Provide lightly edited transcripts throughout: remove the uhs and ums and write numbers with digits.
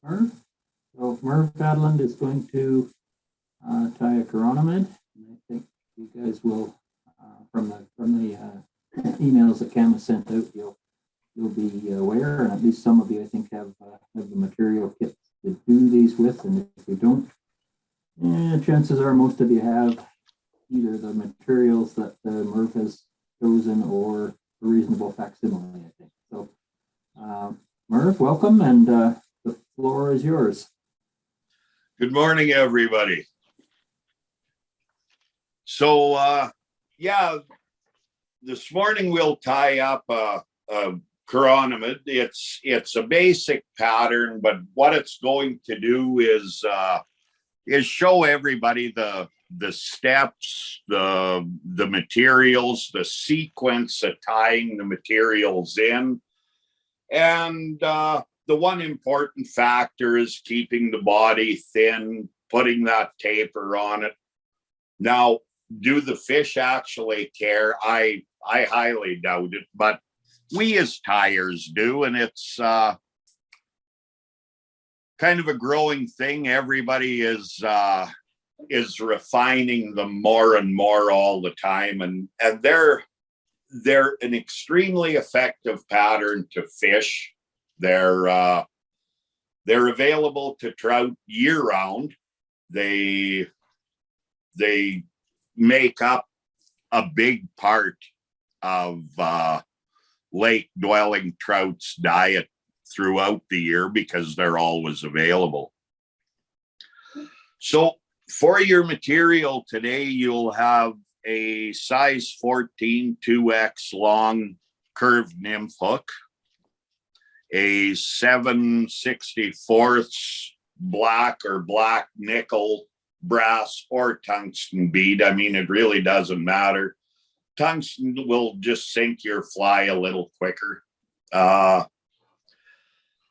Merv. So Merv Vaadeland is going to tie a Chironomid. And I think you guys will, from the emails that Cam has sent out, you'll be aware, and at least some of you, I think, have the material kits to do these with. And if you don't, chances are most of you have either the materials that Merv has chosen or a reasonable facsimile, I think. So, Merv, welcome, and the floor is yours. Good morning, everybody. So, yeah, this morning we'll tie up a Chironomid. It's a basic pattern, but what it's going to do is show everybody the steps, the materials, the sequence of tying the materials in, and the one important factor is keeping the body thin, putting that taper on it. Now, do the fish actually care? I highly doubt it, but we as tyers do, and it's kind of a growing thing. Everybody is refining them more and more all the time, and they're an extremely effective pattern to fish. They're available to trout year round. They make up a big part of lake dwelling trout's diet throughout the year because they're always available. So for your material today, you'll have a size 14 2x long curved nymph hook, a 7/64 black or black nickel, brass or tungsten bead. I mean, it really doesn't matter. Tungsten will just sink your fly a little quicker.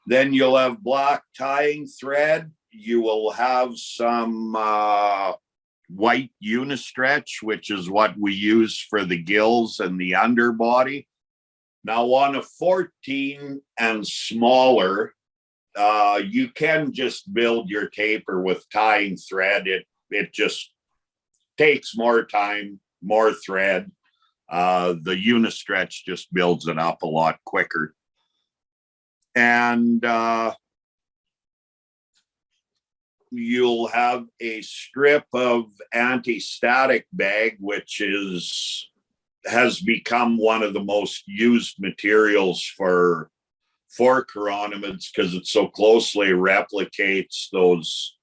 Then you'll have black tying thread. You will have some white unistretch, which is what we use for the gills and the underbody. Now on a 14 and smaller, you can just build your taper with tying thread. It just takes more time, more thread. The unistretch just builds it up a lot quicker. And you'll have a strip of anti-static bag, which has become one of the most used materials for chironomids because it so closely replicates those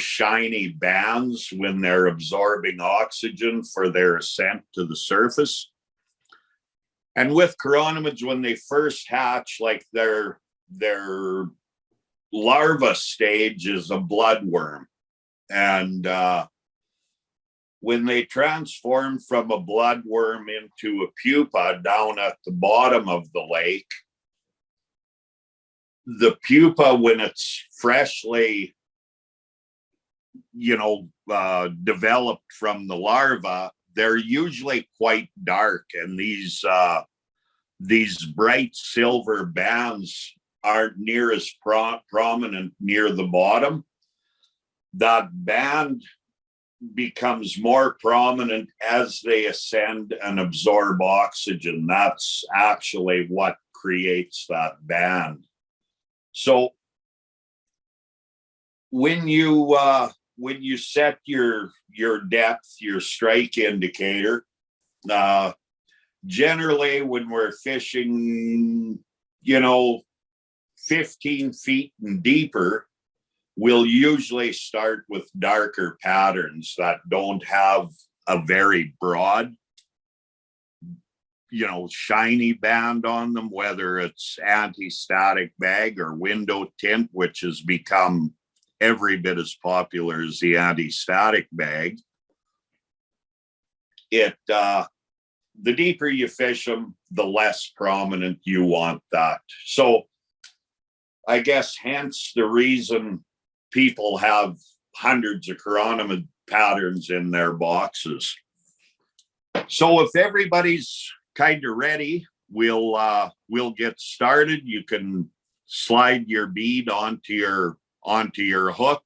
shiny bands when they're absorbing oxygen for their ascent to the surface. And with chironomids, when they first hatch, like their larva stage is a bloodworm. And when they transform from a bloodworm into a pupa down at the bottom of the lake, the pupa, when it's freshly, developed from the larva, they're usually quite dark. And these bright silver bands aren't near as prominent near the bottom. That band becomes more prominent as they ascend and absorb oxygen. That's actually what creates that band. So when you set your depth, your strike indicator, generally when we're fishing, 15 feet and deeper, we'll usually start with darker patterns that don't have a very broad, shiny band on them, whether it's anti-static bag or window tint, which has become every bit as popular as the anti-static bag. The deeper you fish them, the less prominent you want that. So I guess hence the reason people have hundreds of Chironomid patterns in their boxes. So if everybody's kind of ready, we'll get started. You can slide your bead onto your hook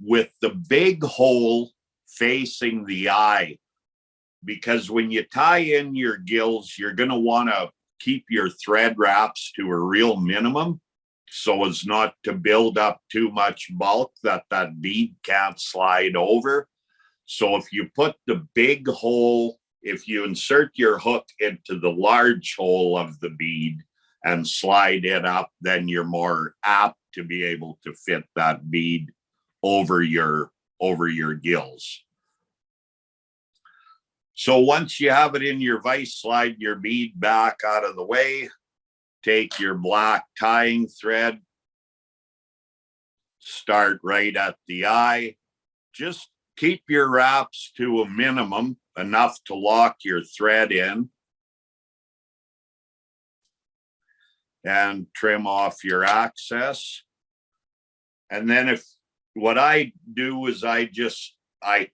with the big hole facing the eye. Because when you tie in your gills, you're going to want to keep your thread wraps to a real minimum so as not to build up too much bulk that bead can't slide over. So if you put the big hole, if you insert your hook into the large hole of the bead and slide it up, then you're more apt to be able to fit that bead over your gills. So once you have it in your vise, slide your bead back out of the way, take your black tying thread, start right at the eye. Just keep your wraps to a minimum, enough to lock your thread in, and trim off your access. And then what I do is I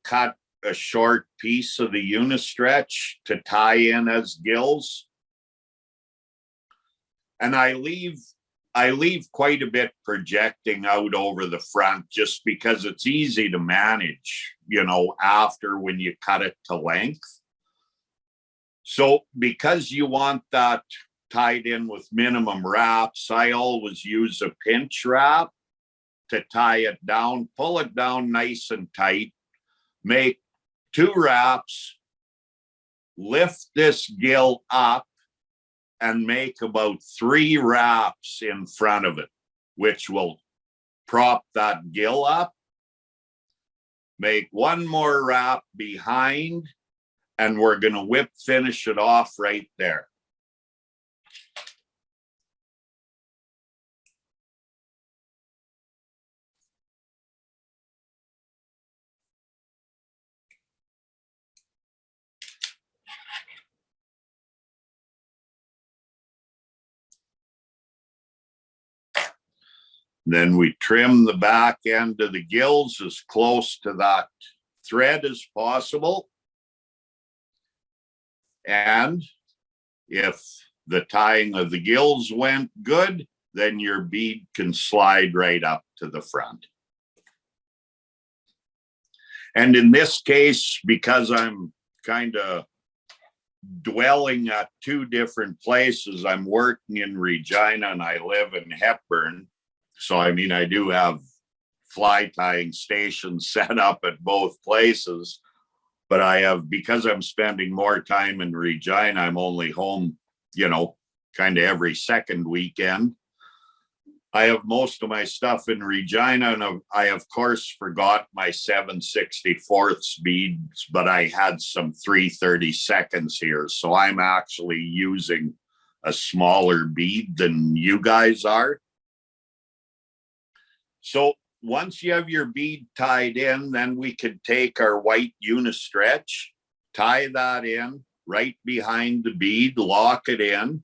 cut a short piece of the unistretch to tie in as gills. And I leave quite a bit projecting out over the front just because it's easy to manage, after when you cut it to length. So because you want that tied in with minimum wraps, I always use a pinch wrap to tie it down, pull it down nice and tight, make 2 wraps, lift this gill up, and make about 3 wraps in front of it, which will prop that gill up. Make 1 more wrap behind, and we're going to whip finish it off right there. Then we trim the back end of the gills as close to that thread as possible. And if the tying of the gills went good, then your bead can slide right up to the front. And in this case, because I'm kind of dwelling at 2 different places, I'm working in Regina and I live in Hepburn. So, I do have fly tying stations set up at both places, but because I'm spending more time in Regina, I'm only home, kind of every second weekend. I have most of my stuff in Regina, and I of course forgot my 7/64 beads, but I had some 3/32 here. So I'm actually using a smaller bead than you guys are. So once you have your bead tied in, then we could take our white unistretch, tie that in right behind the bead, lock it in.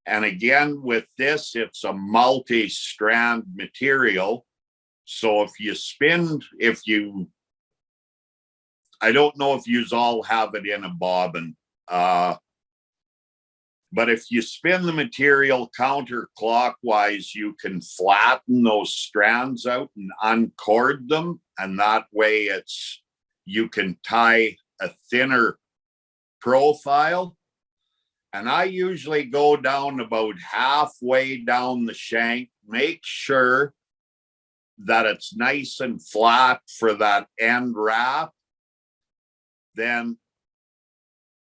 And again, with this, it's a multi-strand material. So if you spin, I don't know if you all have it in a bobbin, but if you spin the material counterclockwise, you can flatten those strands out and uncord them. And that way you can tie a thinner profile. And I usually go down about halfway down the shank, make sure that it's nice and flat for that end wrap. Then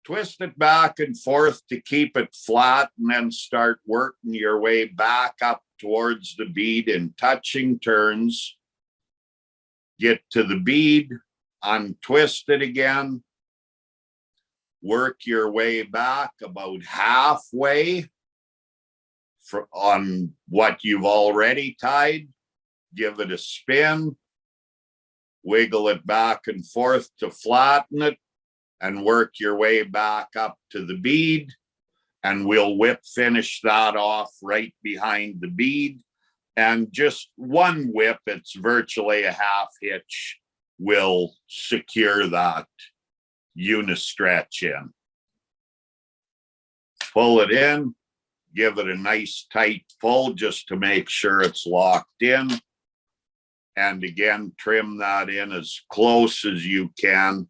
twist it back and forth to keep it flat, and then start working your way back up towards the bead in touching turns. Get to the bead, untwist it again, work your way back about halfway on what you've already tied, give it a spin, wiggle it back and forth to flatten it, and work your way back up to the bead, and we'll whip finish that off right behind the bead. And just 1 whip, it's virtually a half hitch, will secure that unistretch in. Pull it in, give it a nice tight pull just to make sure it's locked in. And again, trim that in as close as you can.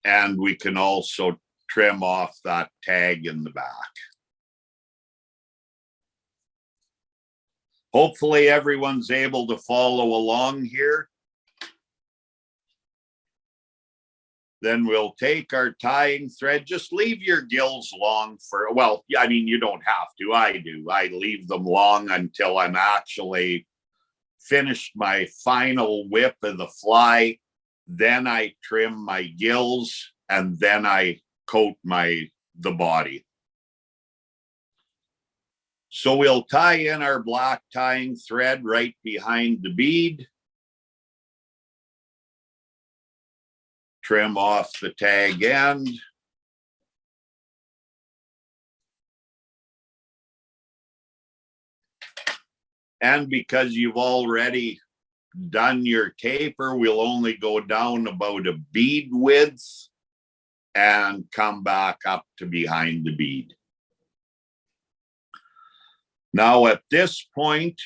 And we can also trim off that tag in the back. Hopefully everyone's able to follow along here. Then we'll take our tying thread. Just leave your gills long for, well, I mean, you don't have to. I do. I leave them long until I'm actually finished my final whip of the fly. Then I trim my gills and then I coat the body. So we'll tie in our black tying thread right behind the bead. Trim off the tag end. And because you've already done your taper, we'll only go down about a bead width and come back up to behind the bead. Now at this point,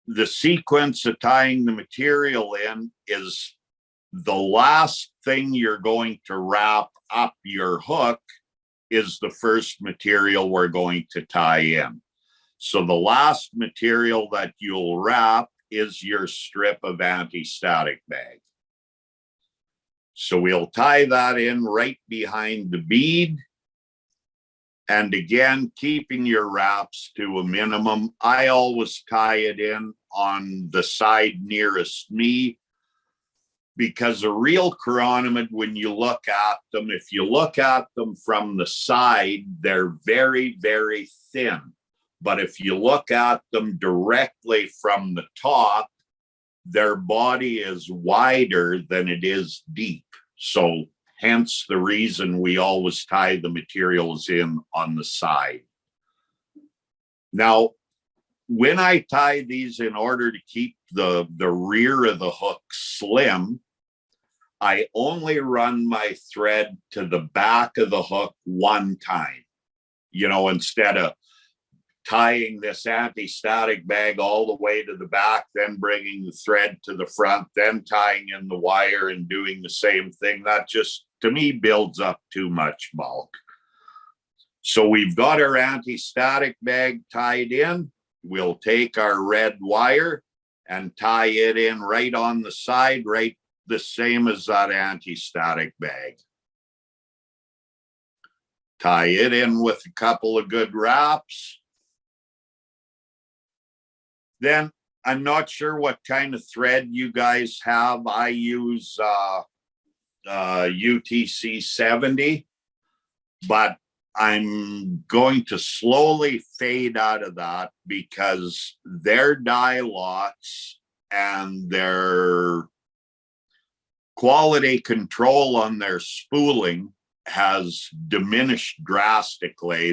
the sequence of tying the material in is the last thing you're going to wrap up your hook is the first material we're going to tie in. So the last material that you'll wrap is your strip of anti-static bag. So we'll tie that in right behind the bead. And again, keeping your wraps to a minimum. I always tie it in on the side nearest me, because a real chironomid, when you look at them, if you look at them from the side, they're very, very thin. But if you look at them directly from the top, their body is wider than it is deep. So hence the reason we always tie the materials in on the side. Now, when I tie these, in order to keep the rear of the hook slim, I only run my thread to the back of the hook one time. You know, instead of tying this anti-static bag all the way to the back, then bringing the thread to the front, then tying in the wire and doing the same thing. That just, to me, builds up too much bulk. So we've got our anti-static bag tied in. We'll take our red wire and tie it in right on the side, right the same as that anti-static bag. Tie it in with a couple of good wraps. Then I'm not sure what kind of thread you guys have. I use UTC 70, but I'm going to slowly fade out of that because their dye lots and their quality control on their spooling has diminished drastically.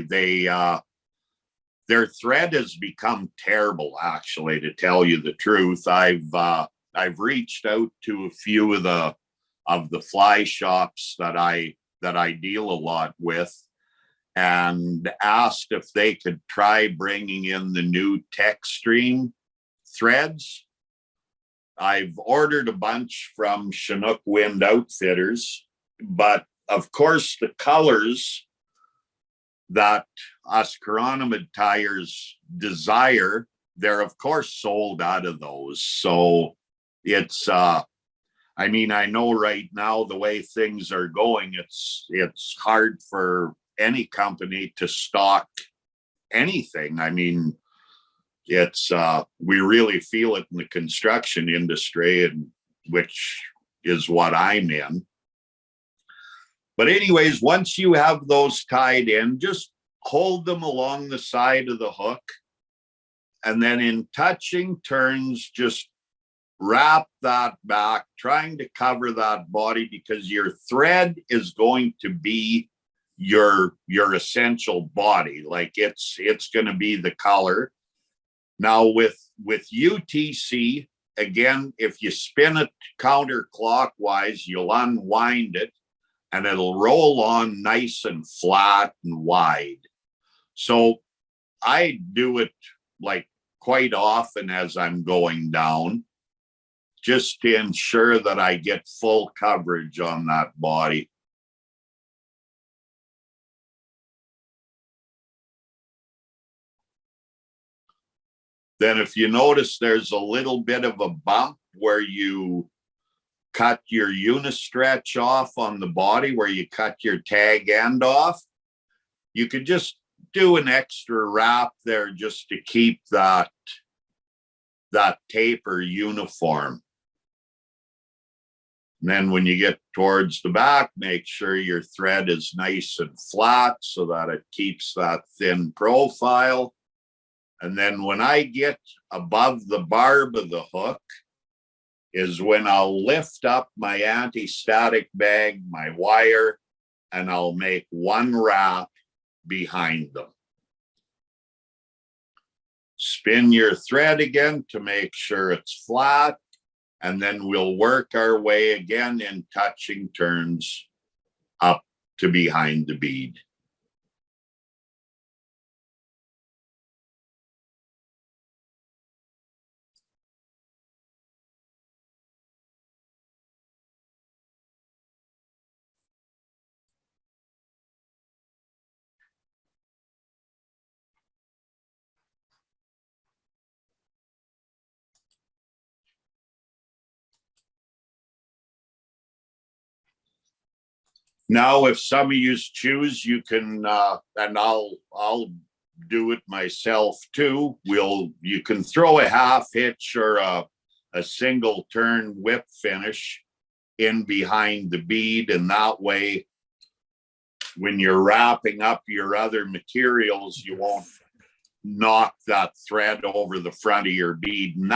Their thread has become terrible, actually, to tell you the truth. I've reached out to a few of the fly shops that I deal a lot with and asked if they could try bringing in the new Techstream threads. I've ordered a bunch from Chinook Wind Outfitters, but of course the colors that us chironomid tires desire, they're of course sold out of those. So it's I mean, I know right now the way things are going, it's hard for any company to stock anything. I mean, it's we really feel it in the construction industry, and which is what I'm in. But anyways, once you have those tied in, just hold them along the side of the hook, and then in touching turns, just wrap that back, trying to cover that body, because your thread is going to be your essential body. Like it's going to be the color. Now with UTC, again, if you spin it counterclockwise, you'll unwind it. and it'll roll on nice and flat and wide. So I do it like quite often as I'm going down, just to ensure that I get full coverage on that body. Then if you notice there's a little bit of a bump where you cut your unistretch off on the body, where you cut your tag end off, you could just do an extra wrap there just to keep that taper uniform. And then when you get towards the back, make sure your thread is nice and flat so that it keeps that thin profile. And then when I get above the barb of the hook is when I'll lift up my anti-static bag, my wire, and I'll make one wrap behind them. Spin your thread again to make sure it's flat, and then we'll work our way again in touching turns up to behind the bead. Now, if some of you choose, you can, and I'll do it myself too. You can throw a half hitch or a single turn whip finish in behind the bead, and that way, when you're wrapping up your other materials, you won't knock that thread over the front of your bead, and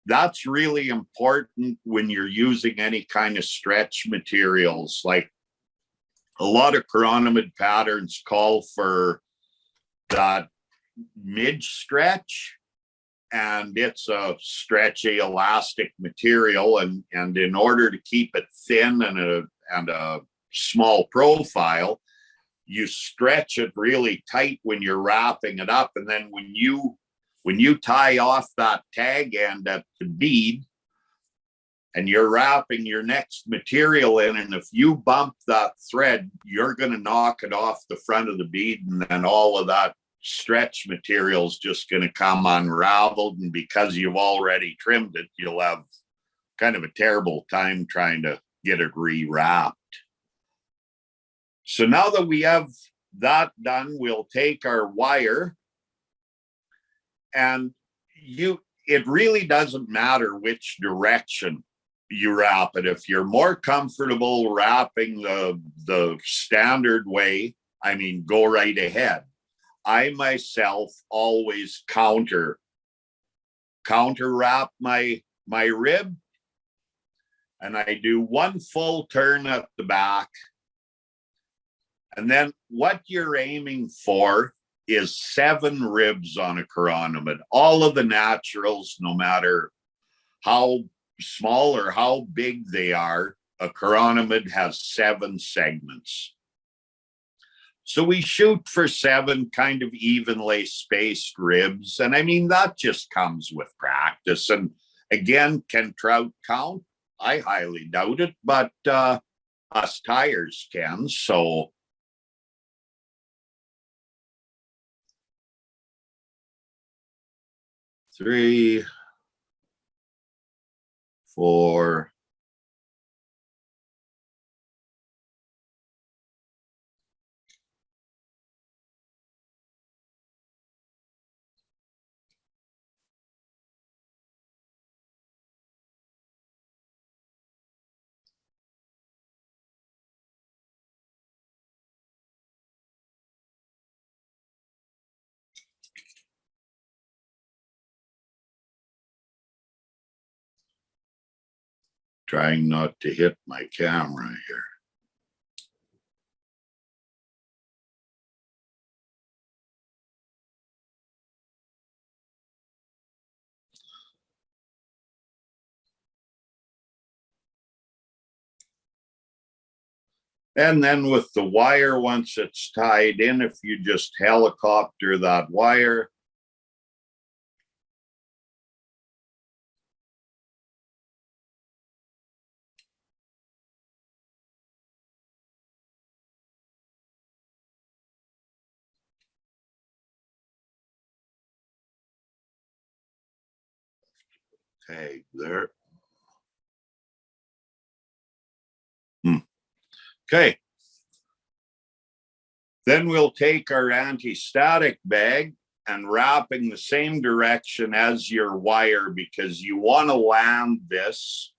that's really important when you're using any kind of stretch materials. Like a lot of Chironomid patterns call for that mid stretch, and it's a stretchy elastic material. And in order to keep it thin and a small profile, you stretch it really tight when you're wrapping it up. And then when you tie off that tag end at the bead and you're wrapping your next material in, and if you bump that thread, you're going to knock it off the front of the bead, and then all of that stretch material is just going to come unraveled. And because you've already trimmed it, you'll have kind of a terrible time trying to get it rewrapped. So now that we have that done, we'll take our wire, and it really doesn't matter which direction you wrap it. If you're more comfortable wrapping the standard way, I mean, go right ahead. I myself always counter wrap my rib, and I do one full turn at the back. And then what you're aiming for is 7 ribs on a chironomid. All of the naturals, no matter how small or how big they are, a chironomid has 7 segments. So we shoot for 7 kind of evenly spaced ribs. And I mean, that just comes with practice. And again, can trout count? I highly doubt it, but us tyers can. So 3, 4, 'Trying not to hit my camera here. And then with the wire, once it's tied in, if you just helicopter that wire, tag there. Okay. Then we'll take our anti-static bag and wrapping the same direction as your wire, because you want to land this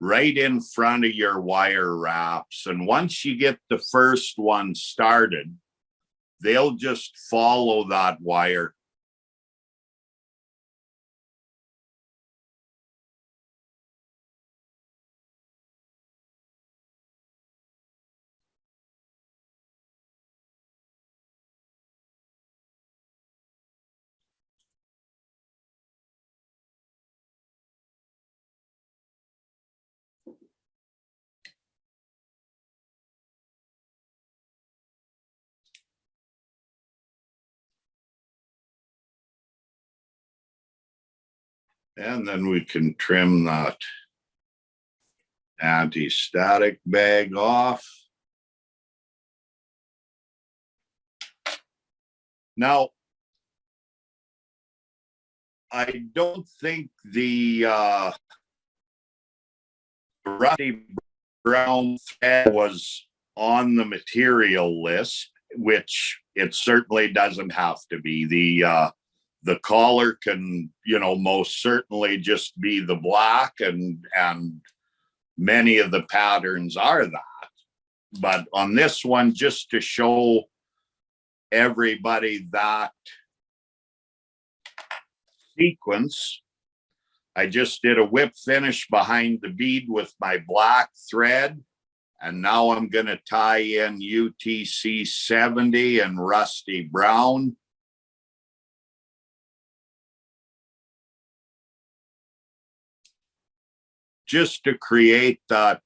right in front of your wire wraps. And once you get the first one started, they'll just follow that wire. And then we can trim that anti-static bag off. Now, I don't think the rusty brown thread was on the material list, which it certainly doesn't have to be. The collar can, most certainly just be the black, and many of the patterns are that. But on this one, just to show everybody that sequence, I just did a whip finish behind the bead with my black thread. And now I'm going to tie in UTC 70 and rusty brown. Just to create that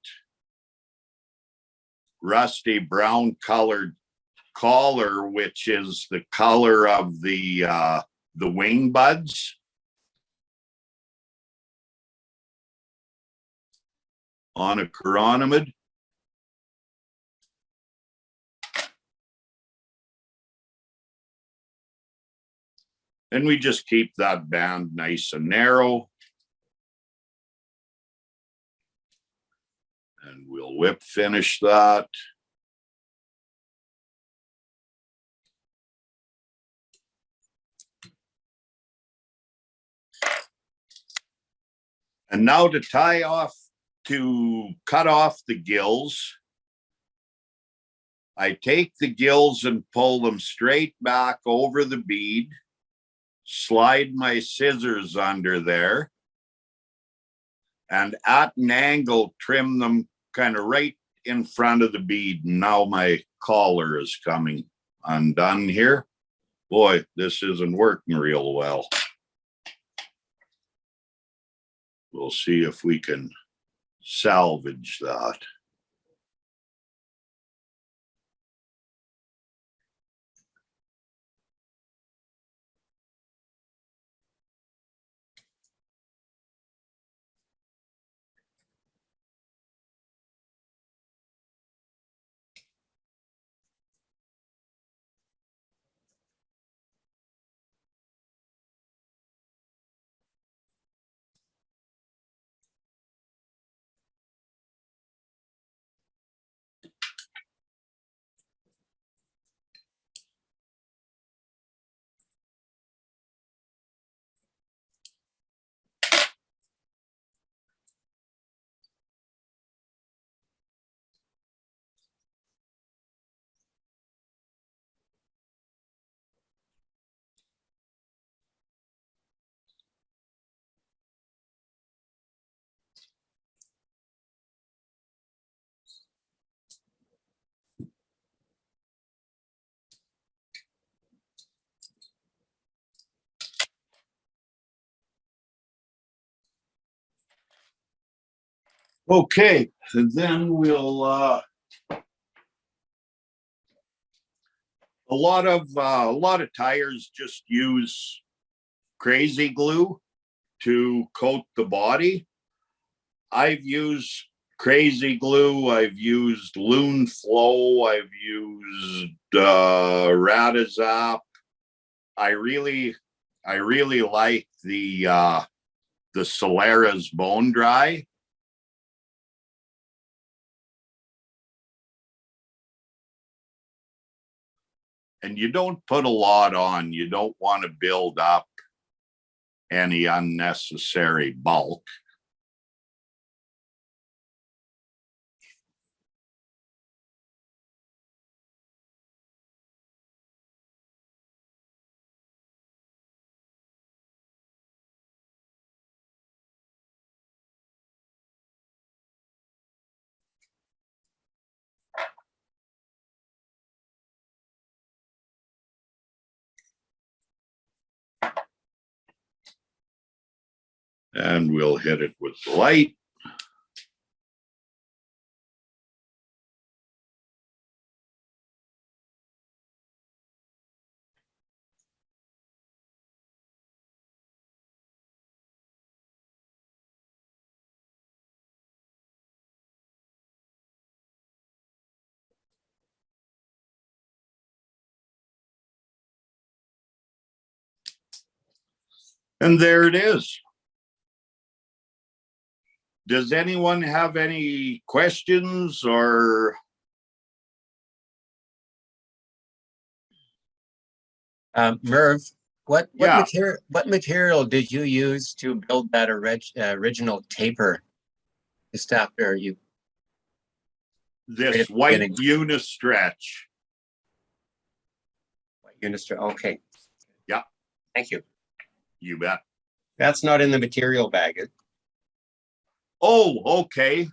rusty brown colored collar, which is the color of the wing buds on a chironomid. And we just keep that band nice and narrow. And we'll whip finish that. And now to cut off the gills, I take the gills and pull them straight back over the bead, slide my scissors under there, and at an angle, trim them kind of right in front of the bead. And now my collar is coming undone here. Boy, this isn't working real well. We'll see if we can salvage that. Okay, and then we'll a lot of tires just use crazy glue to coat the body. I've used crazy glue. I've used Loon Flow. I've used Radizap. I really like the Solera's Bone Dry. And you don't put a lot on. You don't want to build up any unnecessary bulk. And we'll hit it with the light. And there it is. Does anyone have any questions or? Merv, what Yeah. material did you use to build that original taper? Just after you This white Unistretch. Okay. Yeah. Thank you. You bet. That's not in the material bag. Oh, okay.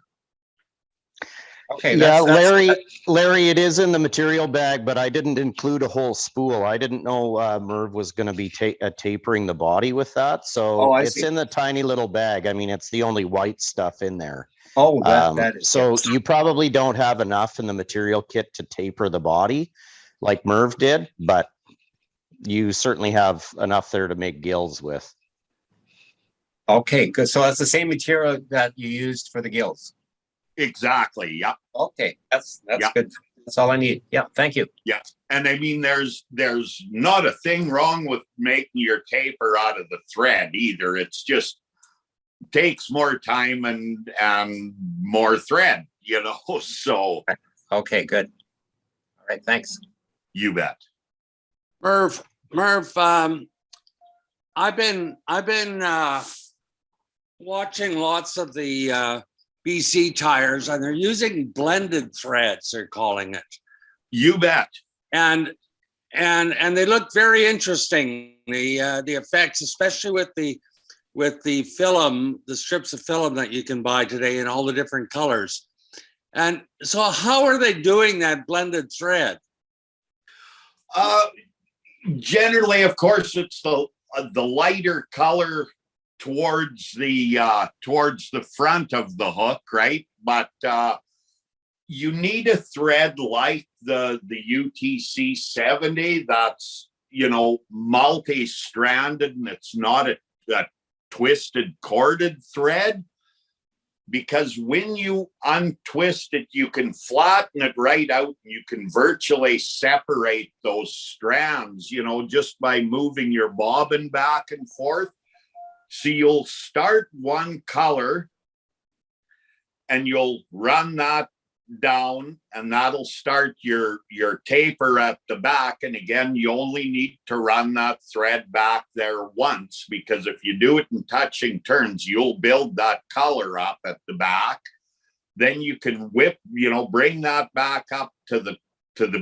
Okay. Yeah, Larry, it is in the material bag, but I didn't include a whole spool. I didn't know Merv was going to be tapering the body with that. So it's in the tiny little bag. I mean, it's the only white stuff in there. Oh, that is so you probably don't have enough in the material kit to taper the body like Merv did, but you certainly have enough there to make gills with. Okay, good. So that's the same material that you used for the gills. Exactly. Yeah. Okay, that's good. That's all I need. Yeah, thank you. Yeah. And I mean, there's not a thing wrong with making your taper out of the thread either. It's just takes more time and more thread, you know. So okay, good. All right, thanks. You bet. Merv, I've been watching lots of the BC tires, and they're using blended threads, they're calling it. You bet. And they look very interesting. The effects, especially with the film, the strips of film that you can buy today in all the different colors. And so how are they doing that blended thread? Generally, of course, it's the lighter color towards the front of the hook, right? But you need a thread like the UTC 70 that's, you know, multi-stranded, and it's not a twisted corded thread, because when you untwist it, you can flatten it right out, and you can virtually separate those strands, you know, just by moving your bobbin back and forth. So you'll start one color and you'll run that down, and that'll start your taper at the back. And again, you only need to run that thread back there once, because if you do it in touching turns, you'll build that color up at the back. Then you can whip, you know, bring that back up to the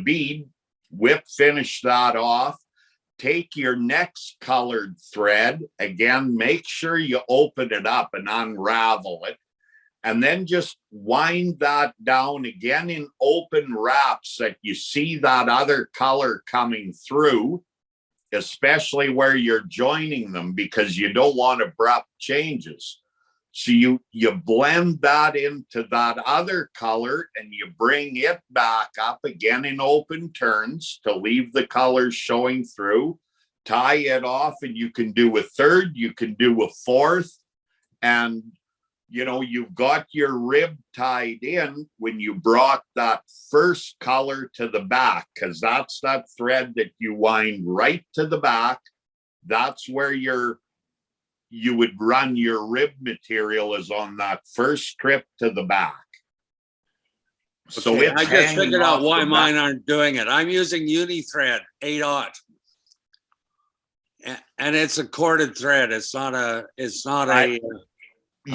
bead, finish that off. Take your next colored thread, again, make sure you open it up and unravel it, and then just wind that down again in open wraps that you see that other color coming through, especially where you're joining them, because you don't want abrupt changes. So you blend that into that other color and you bring it back up again in open turns to leave the colors showing through, tie it off, and you can do a third, you can do a fourth, and you've got your rib tied in when you brought that first color to the back, because that's that thread that you wind right to the back. That's where you would run your rib material, is on that first trip to the back. So Okay, it's I just hanging figured out off why the mine back. aren't doing it. I'm using uni thread 8/0. And it's a corded thread. It's not a Yeah,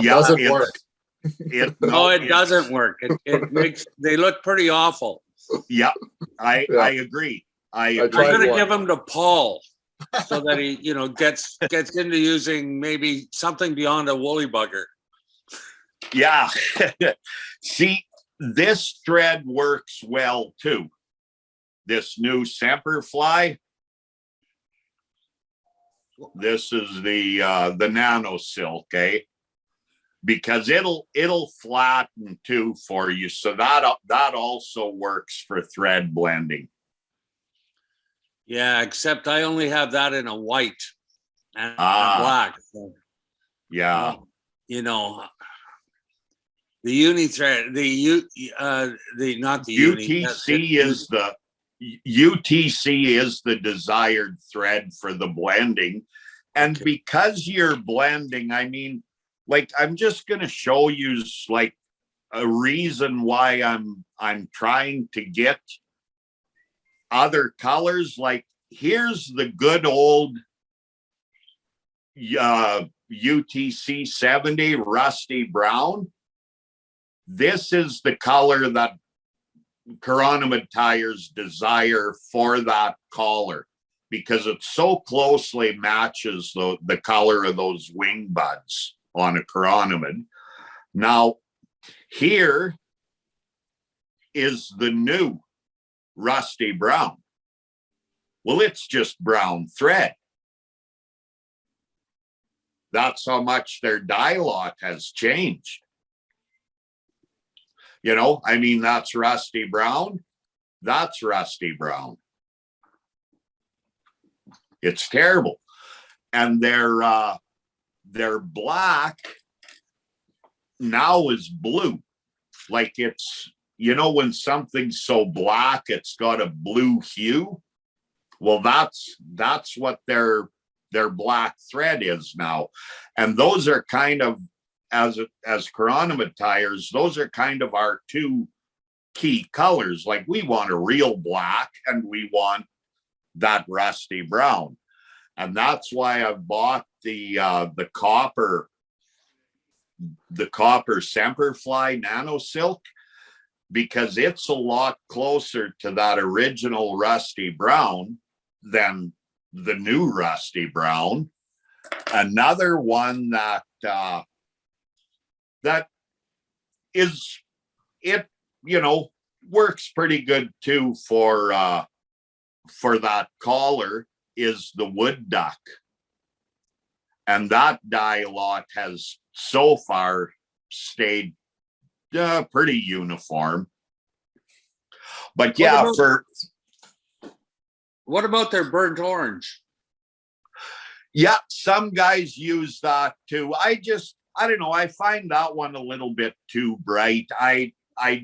doesn't work. no, it doesn't work. It makes, they look pretty awful. Yeah, I Yeah. agree. I I agree. tried I'm gonna one. give them to Paul so that he, gets into using maybe something beyond a woolly bugger. Yeah. See, this thread works well too. This new Semperfly. This is the nano silk, because it'll flatten too for you. So that also works for thread blending. Yeah, except I only have that in a white and a black. So, Yeah. the uni thread, not the uni. UTC is the desired thread for the blending. And Okay. because you're blending, I mean, like, I'm just going to show you like a reason why I'm trying to get other colors. Like, here's the good old UTC 70 rusty brown. This is the color that Chironomid tires desire for that collar, because it so closely matches the color of those wing buds on a Chironomid. Now, here is the new rusty brown. Well, it's just brown thread. That's how much their dye lot has changed. I mean, that's rusty brown. That's rusty brown. It's terrible. And their black now is blue. Like, it's, when something's so black, it's got a blue hue. Well, that's what their black thread is now. And those are kind of, as Chironomid tires, those are kind of our two key colors. Like, we want a real black and we want that rusty brown. And that's why I've bought the copper Semperfly nano silk, because it's a lot closer to that original rusty brown than the new rusty brown. Another one that is, it works pretty good too for that collar, is the wood duck. And that dye lot has so far stayed pretty uniform. But yeah, What about their burnt orange? Yeah, some guys use that too. I don't know. I find that one a little bit too bright. I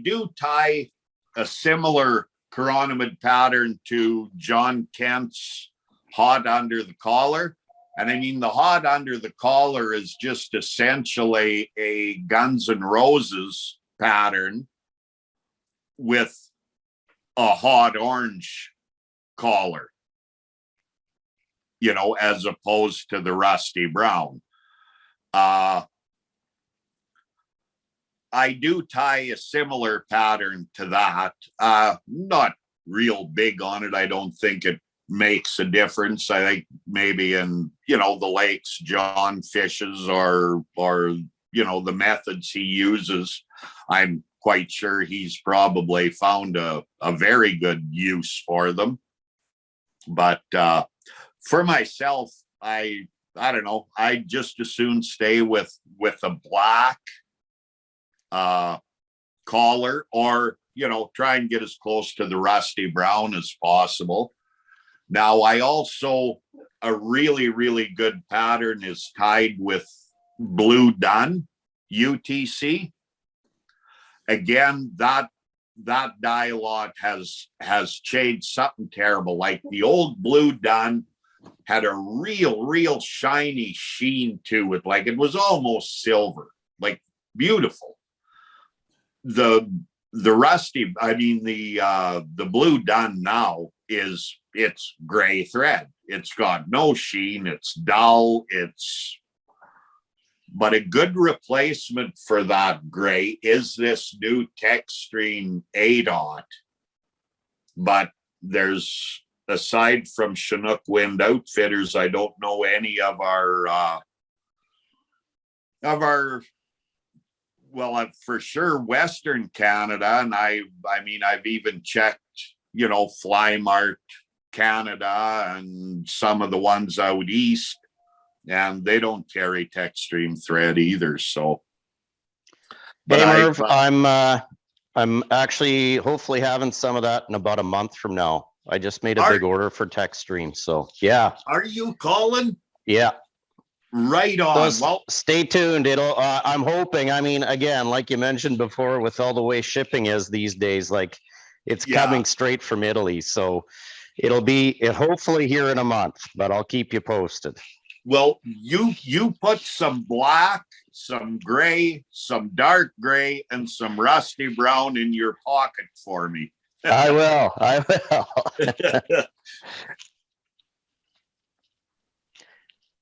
do tie a similar Chironomid pattern to John Kent's hot under the collar. And I mean, the hot under the collar is just essentially a Guns N' Roses pattern with a hot orange collar, as opposed to the rusty brown. I do tie a similar pattern to that. Not real big on it. I don't think it makes a difference. I think maybe in, the lakes John fishes or the methods he uses, I'm quite sure he's probably found a very good use for them. But for myself, I I don't know. I just as soon stay with a black collar, or, you know, try and get as close to the rusty brown as possible. Now, I also, a really, really good pattern is tied with blue dun, UTC. Again, that dye lot has changed something terrible. Like the old blue dun had a real shiny sheen to it. Like it was almost silver, like beautiful. The rusty, I mean, the blue dun now it's gray thread. It's got no sheen. It's dull. But a good replacement for that gray is this new Textreme ADOT. But there's, aside from Chinook Wind Outfitters, I don't know any of our well, for sure Western Canada, and I mean, I've even checked, you know, Fly Mart Canada and some of the ones out east, and they don't carry Textreme thread either. So, but Hey Merv, I'm actually hopefully having some of that in about a month from now. I just made a big order for Textreme, so yeah. Are you calling? Yeah. Right on. So well, stay tuned. It'll. I'm hoping. I mean, again, like you mentioned before, with all the way shipping is these days, like it's coming straight from Italy. So it'll be hopefully here in a month, but I'll keep you posted. Well, you put some black, some gray, some dark gray, and some rusty brown in your pocket for me. I will. I will.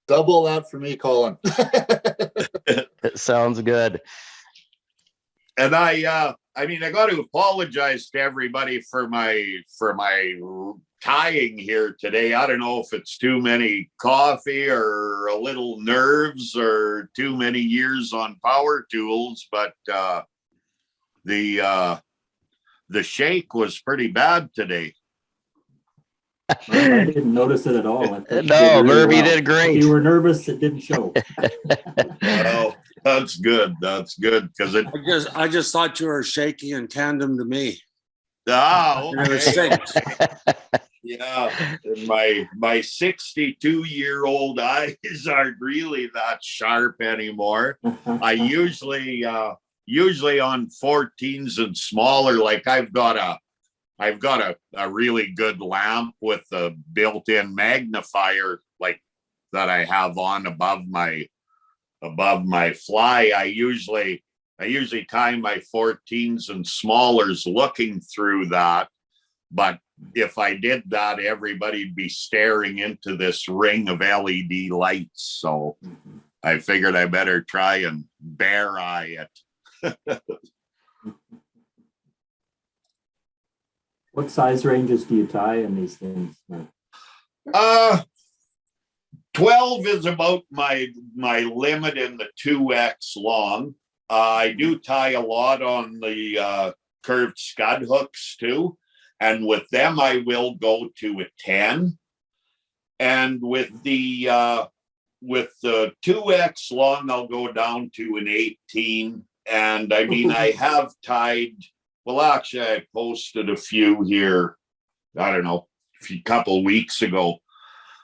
Double that for me, Colin. It sounds good. And I mean, I got to apologize to everybody for my tying here today. I don't know if it's too many coffee or a little nerves or too many years on power tools, but the shake was pretty bad today. I didn't notice it at all. I think you No, did really Merv, you well. did great. If you were nervous, it didn't show. Oh, that's good. That's good, because it. I just thought you were shaky in tandem to me. Ah, And it was okay. synced. Yeah, and my 62-year-old eyes aren't really that sharp anymore. I usually on 14s and smaller, like I've got a really good lamp with a built-in magnifier, like that I have on above my fly. I usually tie my 14s and smallers looking through that, but if I did that, everybody'd be staring into this ring of LED lights. So I figured I better try and bare eye it. What size ranges do you tie in these things? 12 is about my limit in the 2X long. I do tie a lot on the curved scud hooks too. And with them, I will go to a 10. And with the 2X long, I'll go down to an 18. And I mean, I have tied, well, actually, I posted a few here, I don't know, a couple weeks ago.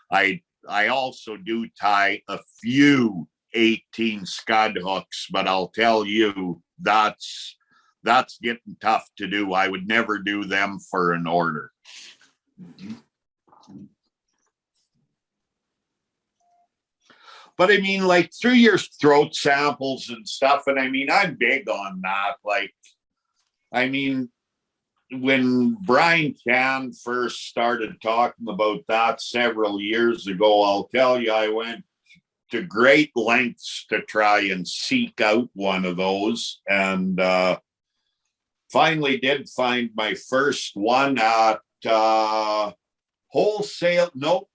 I also do tie a few 18 scud hooks, but I'll tell you, that's getting tough to do. I would never do them for an order. But I mean, like through your throat samples and stuff, and I mean, I'm big on that. Like, I mean, when Brian Can first started talking about that several years ago, I'll tell you, I went to great lengths to try and seek out one of those, and finally did find my first one at wholesale. Nope.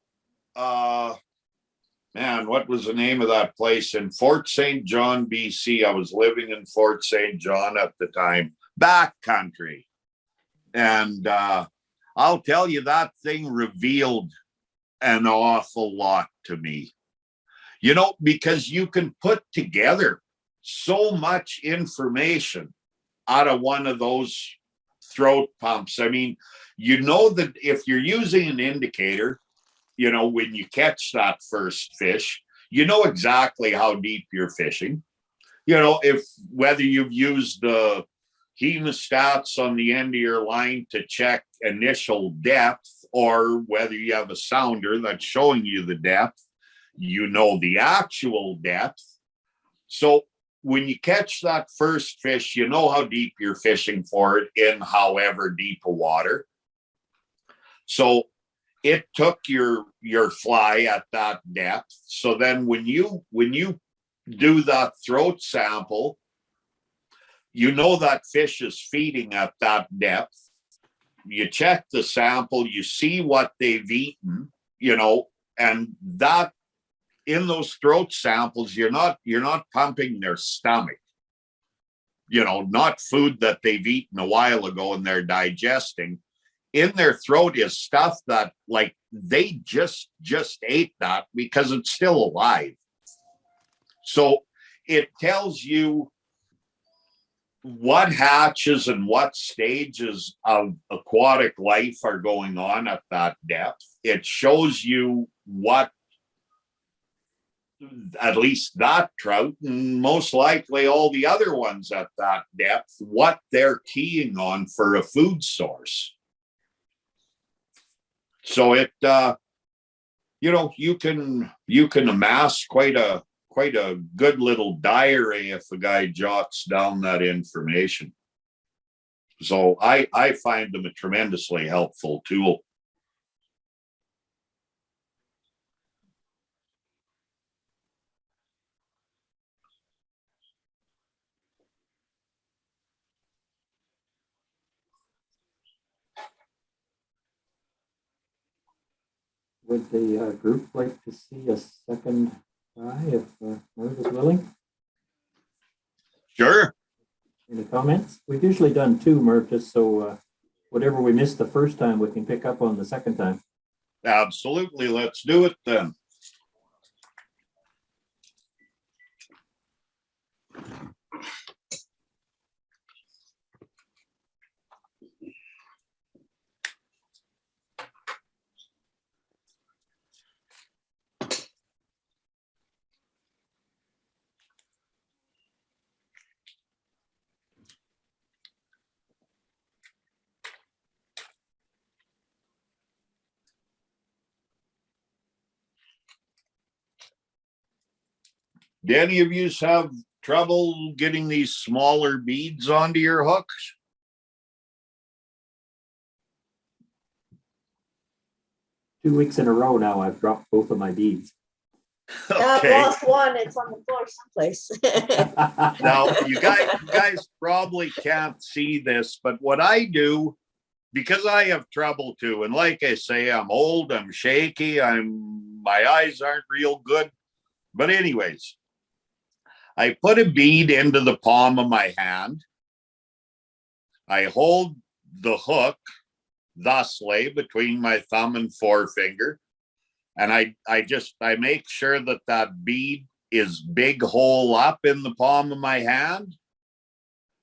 Man, what was the name of that place in Fort St. John, BC? I was living in Fort St. John at the time, backcountry. And I'll tell you, that thing revealed an awful lot to me. You know, because you can put together so much information out of one of those throat pumps. I mean, you know that if you're using an indicator, you know, when you catch that first fish, you know exactly how deep you're fishing. You know, if whether you've used the hemostats on the end of your line to check initial depth, or whether you have a sounder that's showing you the depth, you know the actual depth. So when you catch that first fish, you know how deep you're fishing for it in however deep a water. So it took your fly at that depth. So then when you do that throat sample, you know that fish is feeding at that depth. You check the sample, you see what they've eaten, you know, and that in those throat samples, you're not pumping their stomach, you know, not food that they've eaten a while ago and they're digesting. In their throat is stuff that, like, they just ate that because it's still alive. So it tells you what hatches and what stages of aquatic life are going on at that depth. It shows you what, at least that trout, and most likely all the other ones at that depth, what they're keying on for a food source. So it, you know, you can amass quite a good little diary if a guy jots down that information. So I find them a tremendously helpful tool. Would the group like to see a second try if Merv is willing? Sure. Any comments? We've usually done two, Merv, just so whatever we missed the first time, we can pick up on the second time. Absolutely. Let's do it then. Do any of you have trouble getting these smaller beads onto your hooks? 2 weeks in a row now, I've dropped both of my beads. I've Okay. lost one. It's on the floor someplace. Now, you guys probably can't see this, but what I do, because I have trouble too, and like I say, I'm old, I'm shaky, my eyes aren't real good. But anyways, I put a bead into the palm of my hand. I hold the hook thusly between my thumb and forefinger. And I make sure that bead is big hole up in the palm of my hand.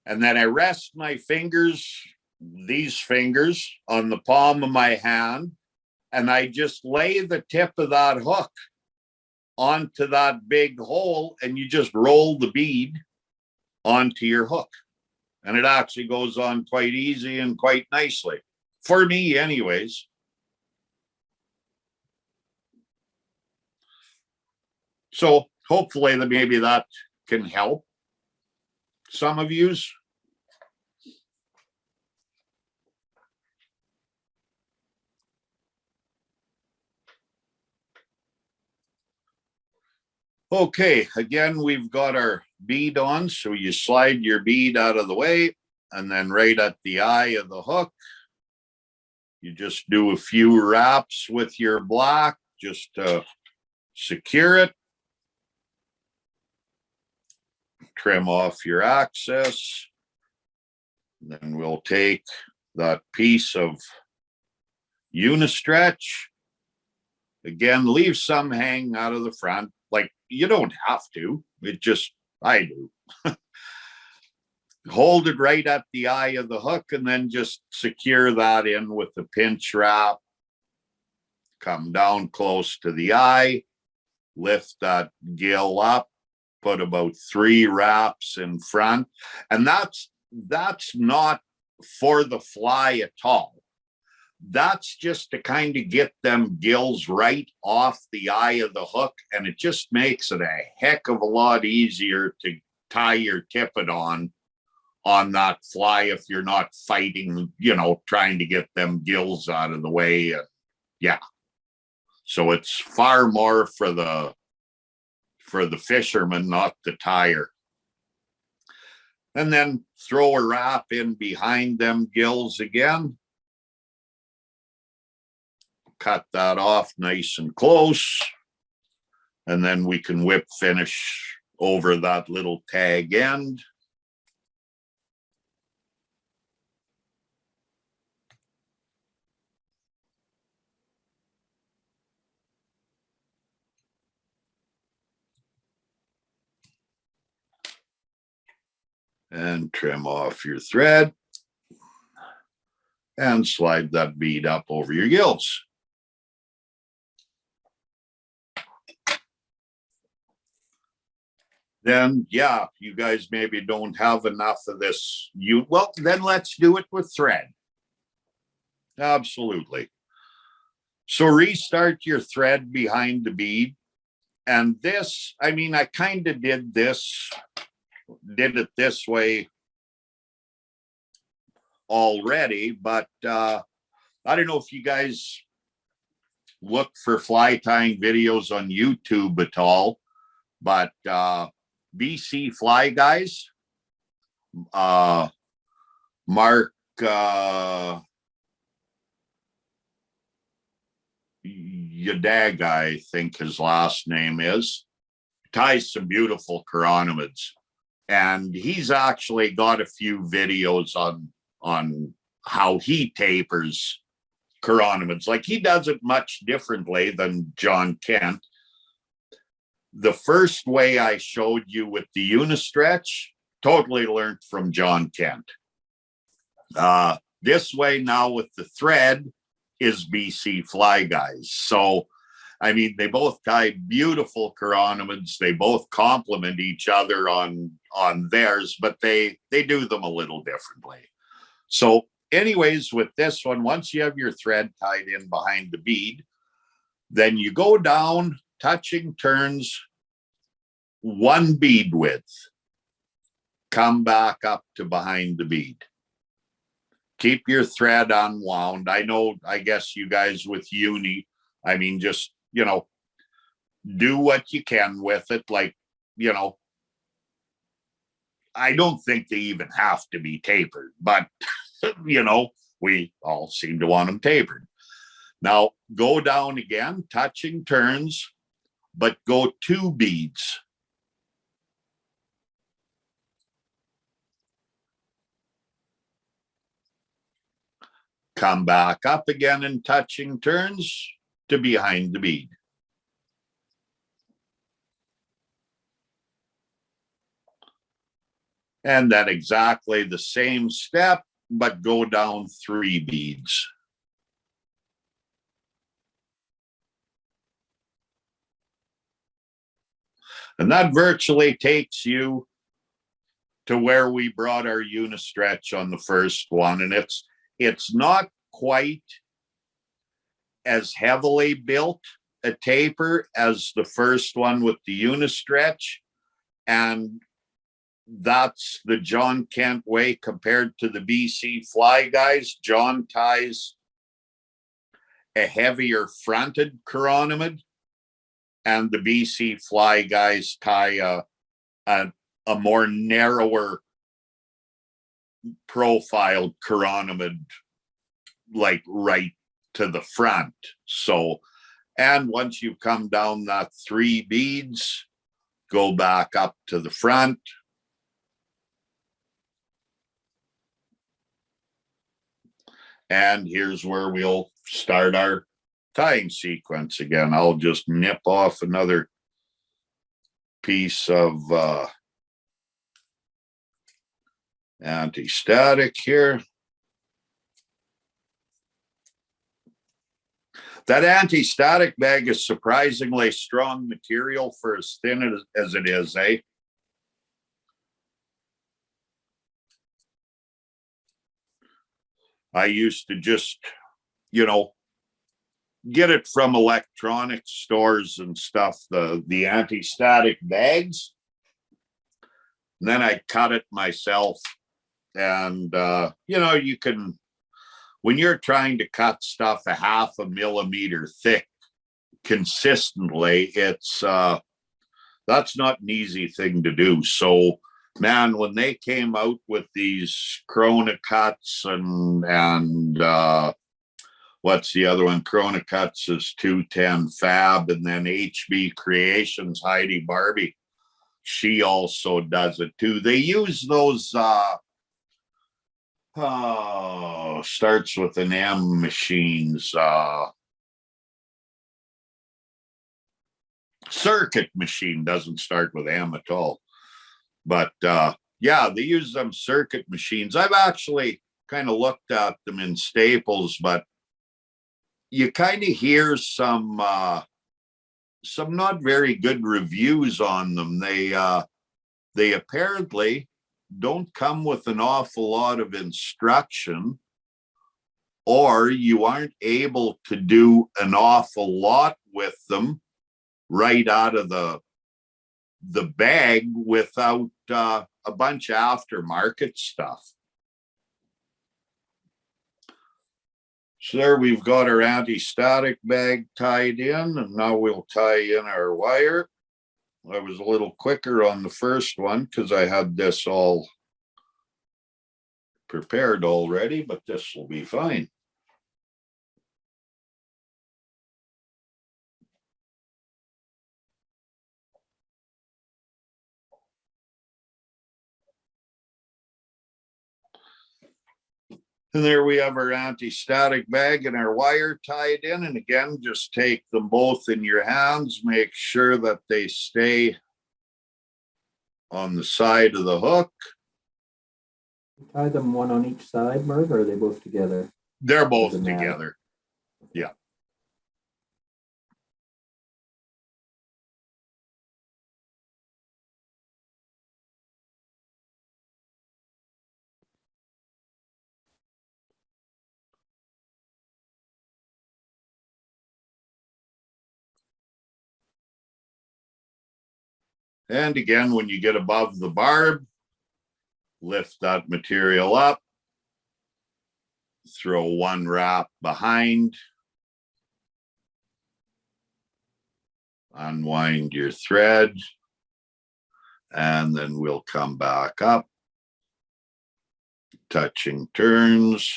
And then I rest my fingers, these fingers, on the palm of my hand. And I just lay the tip of that hook onto that big hole, and you just roll the bead onto your hook. And it actually goes on quite easy and quite nicely. For me, anyways. So hopefully maybe that can help some of yous. Okay, again, we've got our bead on. So you slide your bead out of the way, and then right at the eye of the hook, you just do a few wraps with your block just to secure it. Trim off your access. Then we'll take that piece of unistretch. Again, leave some hanging out of the front, like you don't have to. It just, I do. Hold it right at the eye of the hook and then just secure that in with the pinch wrap. Come down close to the eye, lift that gill up, put about 3 wraps in front. And that's not for the fly at all. That's just to kind of get them gills right off the eye of the hook. And it just makes it a heck of a lot easier to tie your tippet on that fly if you're not fighting, you know, trying to get them gills out of the way. Yeah. So it's far more for the fisherman, not the tyer. And then throw a wrap in behind them gills again. Cut that off nice and close. And then we can whip finish over that little tag end. And trim off your thread and slide that bead up over your gills. Then, yeah, you guys maybe don't have enough of this. Well, then let's do it with thread. Absolutely. So restart your thread behind the bead. And this, I mean, I kind of did it this way already, but I don't know if you guys look for fly tying videos on YouTube at all, but BC Fly Guys, Mark Yadaga, I think his last name is, ties some beautiful chironomids. And he's actually got a few videos on how he tapers chironomids. Like, he does it much differently than John Kent. The first way I showed you with the unistretch, totally learned from John Kent. This way now with the thread is BC Fly Guys. So, I mean, they both tie beautiful chironomids. They both complement each other on theirs, but they do them a little differently. So anyways, with this one, once you have your thread tied in behind the bead, then you go down, touching turns, 1 bead width. Come back up to behind the bead. Keep your thread unwound. I guess you guys with uni, I mean, just, you know, do what you can with it. Like, you know, I don't think they even have to be tapered, but, you know, we all seem to want them tapered. Now, go down again, touching turns, but go 2 beads. Come back up again and touching turns to behind the bead. And then exactly the same step, but go down 3 beads. And that virtually takes you to where we brought our unistretch on the first one. And it's not quite as heavily built a taper as the first one with the unistretch. And that's the John Kent way compared to the BC Fly Guys. John ties a heavier fronted chironomid, and the BC Fly Guys tie a more narrower profiled chironomid, like right to the front. So, and once you come down that 3 beads, go back up to the front. And here's where we'll start our tying sequence again. I'll just nip off another piece of anti-static here. That anti-static bag is surprisingly strong material for as thin as it is, eh? I used to just, you know, get it from electronics stores and stuff, the anti-static bags. And then I cut it myself. And, you know, you can, when you're trying to cut stuff a 0.5 millimeter thick consistently, it's, that's not an easy thing to do. So, man, when they came out with these Corona cuts and what's the other one? Corona cuts is 210 Fab, and then HB Creations, Heidi Barbie, she also does it too. They use those starts with an M machines, circuit machine, doesn't start with M at all. But yeah, they use them circuit machines. I've actually kind of looked at them in Staples, but you kind of hear some not very good reviews on them. They apparently don't come with an awful lot of instruction, or you aren't able to do an awful lot with them right out of the bag without a bunch of aftermarket stuff. So there we've got our anti-static bag tied in, and now we'll tie in our wire. I was a little quicker on the first one because I had this all prepared already, but this will be fine. And there we have our anti-static bag and our wire tied in. And again, just take them both in your hands, make sure that they stay on the side of the hook. Tie them one on each side, Merv, or are they both together? They're both Doesn't matter. together. Yeah. And again, when you get above the barb, lift that material up, throw one wrap behind, unwind your thread, and then we'll come back up, touching turns,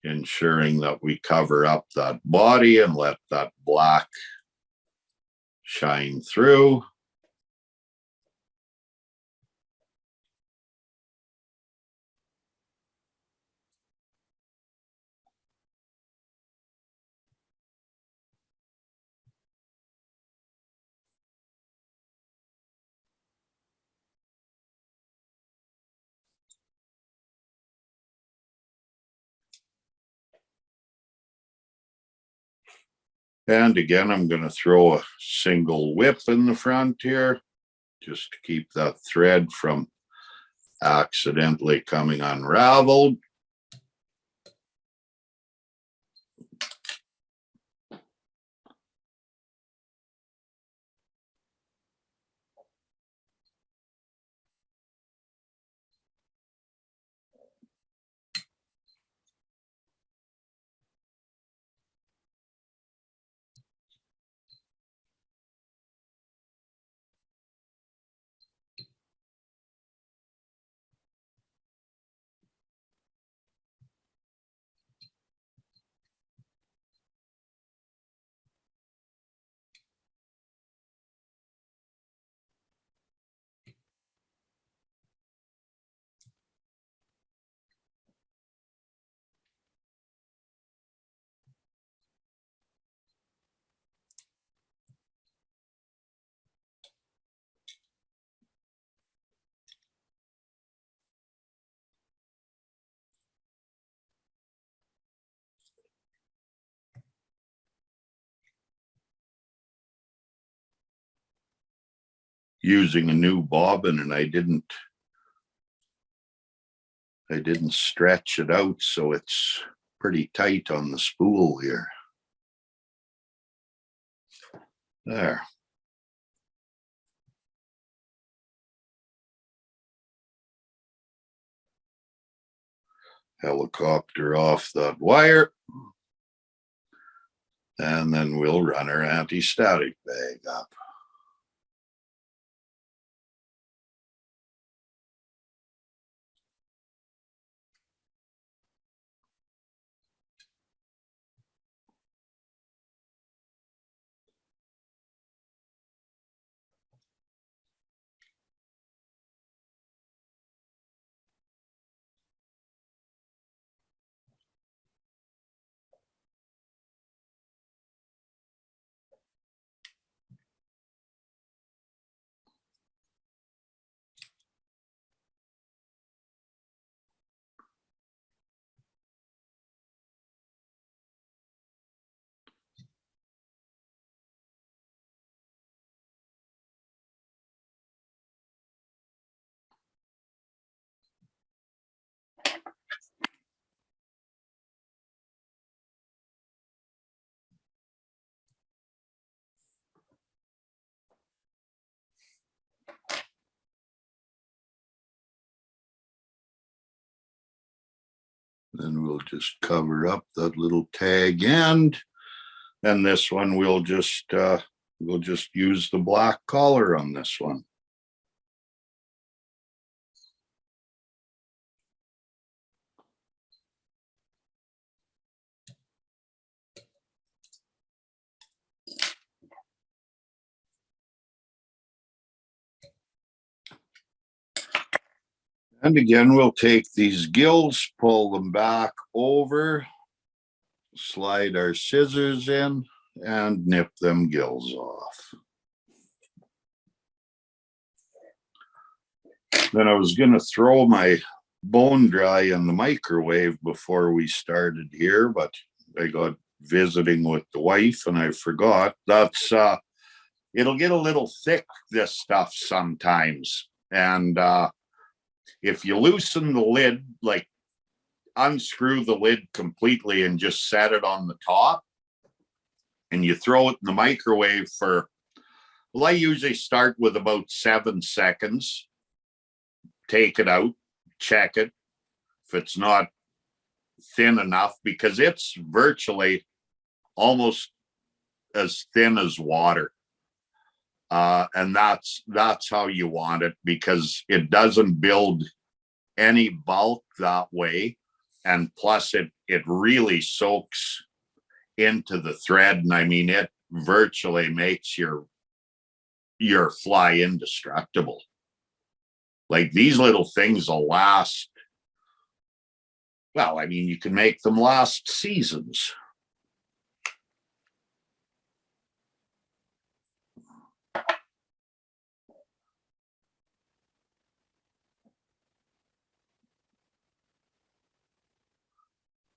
ensuring that we cover up that body and let that black shine through. And again, I'm going to throw a single whip in the front here, just to keep that thread from accidentally coming unraveled. using a new bobbin, and I didn't stretch it out, so it's pretty tight on the spool here. There. Helicopter off that wire. And then we'll run our anti-static bag up. Then we'll just cover up that little tag end. And this one we'll just use the black collar on this one. And again, we'll take these gills, pull them back over, slide our scissors in, and nip them gills off. Then I was going to throw my bone dry in the microwave before we started here, but I got visiting with the wife and I forgot. That's it'll get a little thick, this stuff, sometimes. And if you loosen the lid, like unscrew the lid completely and just set it on the top, and you throw it in the microwave for, well, I usually start with about 7 seconds, take it out, check it if it's not thin enough, because it's virtually almost as thin as water. And that's how you want it, because it doesn't build any bulk that way. And plus it really soaks into the thread. And I mean, it virtually makes your fly indestructible. Like, these little things will last. Well, I mean, you can make them last seasons.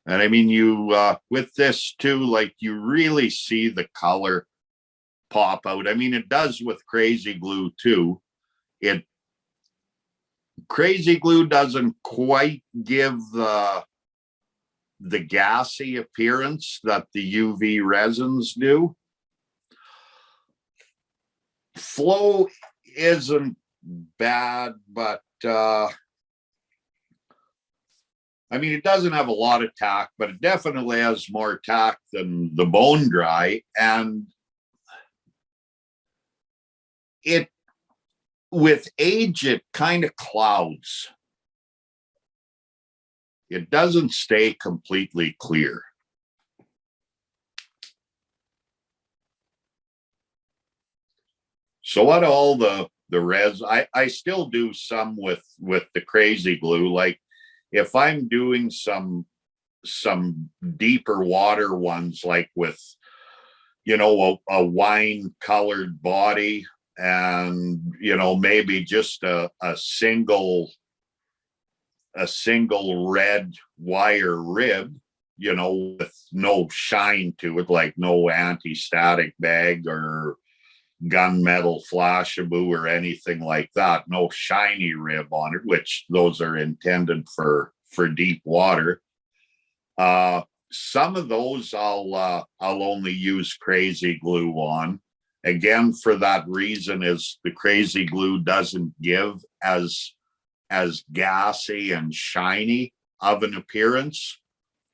And I mean, you, with this too, like, you really see the color pop out. I mean, it does with crazy glue too. Crazy glue doesn't quite give the gassy appearance that the UV resins do. Flow isn't bad, but I mean, it doesn't have a lot of tack, but it definitely has more tack than the bone dry. And with age, it kind of clouds. It doesn't stay completely clear. So what all the res, I still do some with the crazy glue. Like, if I'm doing some deeper water ones, like with, you know, a wine colored body, and, you know, maybe just a single red wire rib, you know, with no shine to it, like no anti-static bag or gunmetal flashaboo or anything like that. No shiny rib on it, which those are intended for deep water. Some of those I'll only use crazy glue on. Again, for that reason, is the crazy glue doesn't give as gassy and shiny of an appearance